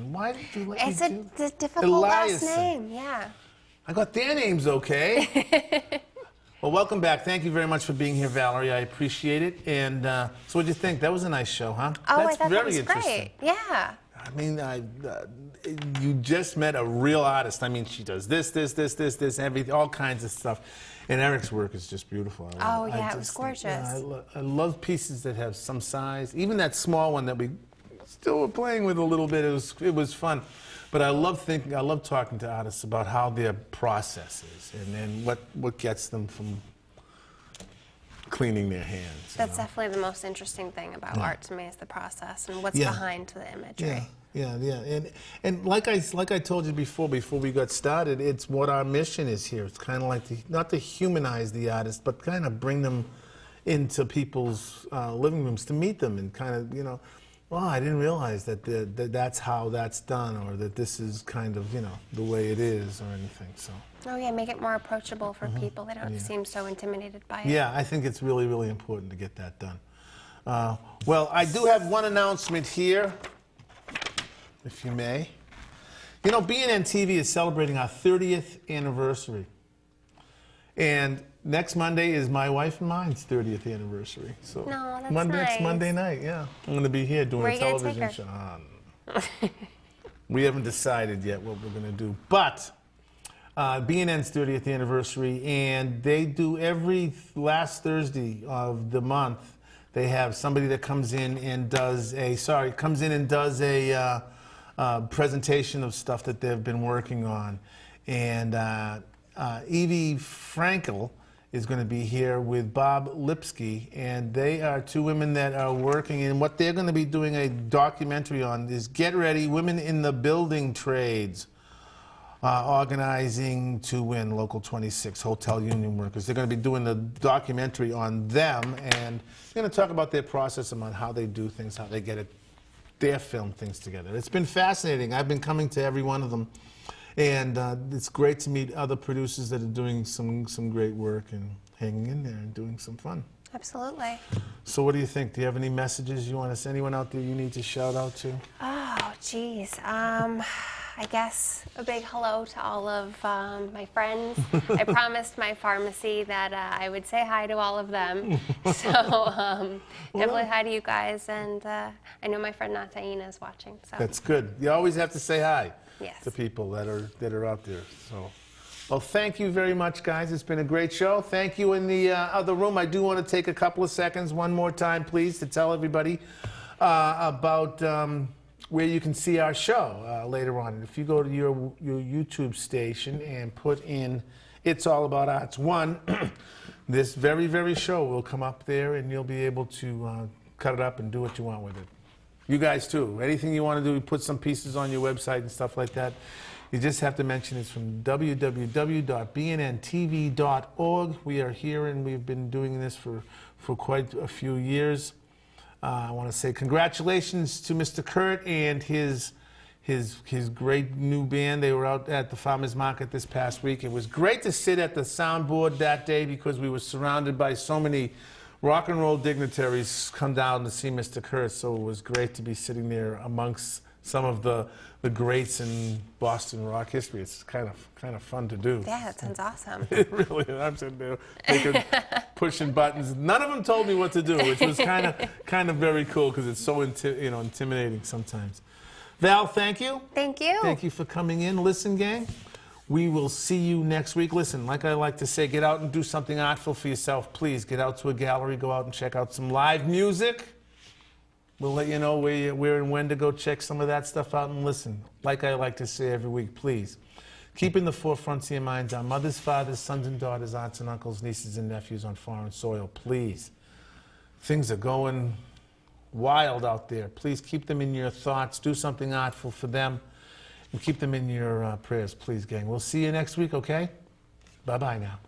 Speaker 1: Why did you let me do
Speaker 2: It's a difficult last name, yeah.
Speaker 1: I got their names okay. Well, welcome back. Thank you very much for being here, Valerie. I appreciate it. And so what did you think? That was a nice show, huh?
Speaker 2: Oh,
Speaker 1: That's
Speaker 2: I thought
Speaker 1: very
Speaker 2: that was
Speaker 1: interesting.
Speaker 2: great. Yeah.
Speaker 1: I mean, you just met a real artist. I mean, she does this, everything, all kinds of stuff. And Erik's work is just beautiful.
Speaker 2: It was gorgeous.
Speaker 1: I love pieces that have some size. Even that small one that we still were playing with a little bit. It was fun. But I love talking to artists about how their process is and what gets them from cleaning their hands.
Speaker 2: That's definitely the most interesting thing about art to me is the process and what's behind the imagery.
Speaker 1: Yeah. And like I told you before we got started, it's what our mission is here. It's kind of like not to humanize the artist, but kind of bring them into people's living rooms to meet them and kind of, well, I didn't realize that that's how that's done, or that this is kind of, the way it is, or anything. So.
Speaker 2: Oh yeah, make it more approachable for people. They don't seem so intimidated by it.
Speaker 1: Yeah, I think it's really, really important to get that done. Well, I do have one announcement here, if you may. BNN-TV is celebrating our 30th anniversary. And next Monday is my wife and mine's 30th anniversary. So
Speaker 2: no, that's
Speaker 1: next
Speaker 2: nice.
Speaker 1: Monday night, yeah. I'm going to be here doing a television show. We haven't decided yet what we're going to do. But BNN's 30th anniversary, and they do every last Thursday of the month, they have somebody that comes in and does a presentation of stuff that they've been working on. And Evie Frankel is going to be here with Bob Lipsky, and they are two women that are working, and what they're going to be doing a documentary on is Get Ready, Women in the Building Trades, organizing to win Local 26, hotel union workers. They're going to be doing the documentary on them, and they're going to talk about their process and on how they do things, how they get their film things together. It's been fascinating. I've been coming to every one of them. And it's great to meet other producers that are doing some great work and hanging in there and doing some fun.
Speaker 2: Absolutely.
Speaker 1: So what do you think? Do you have any messages you want to send? Anyone out there you need to shout out to?
Speaker 2: Oh, geez. I guess a big hello to all of my friends. I promised my pharmacy that I would say hi to all of them. So definitely hi to you guys. And I know my friend Nataina is watching. So.
Speaker 1: That's good. You always have to say hi.
Speaker 2: Yes.
Speaker 1: To people that are out there. So, well, thank you very much, guys. It's been a great show. Thank you in the other room. I do want to take a couple of seconds, one more time, please, to tell everybody about where you can see our show later on. If you go to your YouTube station and put in It's All About Arts 1, this very, very show will come up there, and you'll be able to cut it up and do what you want with it. You guys too. Anything you want to do, put some pieces on your website and stuff like that. You just have to mention it's from www.bnntv.org. We are here and we've been doing this for quite a few years. I want to say congratulations to Mr. Kurt and his great new band. They were out at the Farmers Market this past week. It was great to sit at the soundboard that day because we were surrounded by so many rock and roll dignitaries come down to see Mr. Kurt, so it was great to be sitting there amongst some of the greats in Boston rock history. It's kind of fun to do.
Speaker 2: Yeah, that sounds awesome.
Speaker 1: It really is. I'm sitting there pushing buttons. None of them told me what to do, which was kind of very cool because it's so intimidating sometimes. Val, thank you.
Speaker 2: Thank you.
Speaker 1: Thank you for coming in. Listen, gang. We will see you next week. Listen, like I like to say, get out and do something artful for yourself. Please get out to a gallery, go out and check out some live music. We'll let you know where and when to go check some of that stuff out. And listen, like I like to say every week, please, keep in the forefront of your minds our mothers, fathers, sons and daughters, aunts and uncles, nieces and nephews on foreign soil. Please. Things are going wild out there. Please keep them in your thoughts. Do something artful for them. And keep them in your prayers, please, gang. We'll see you next week, okay? Bye-bye now.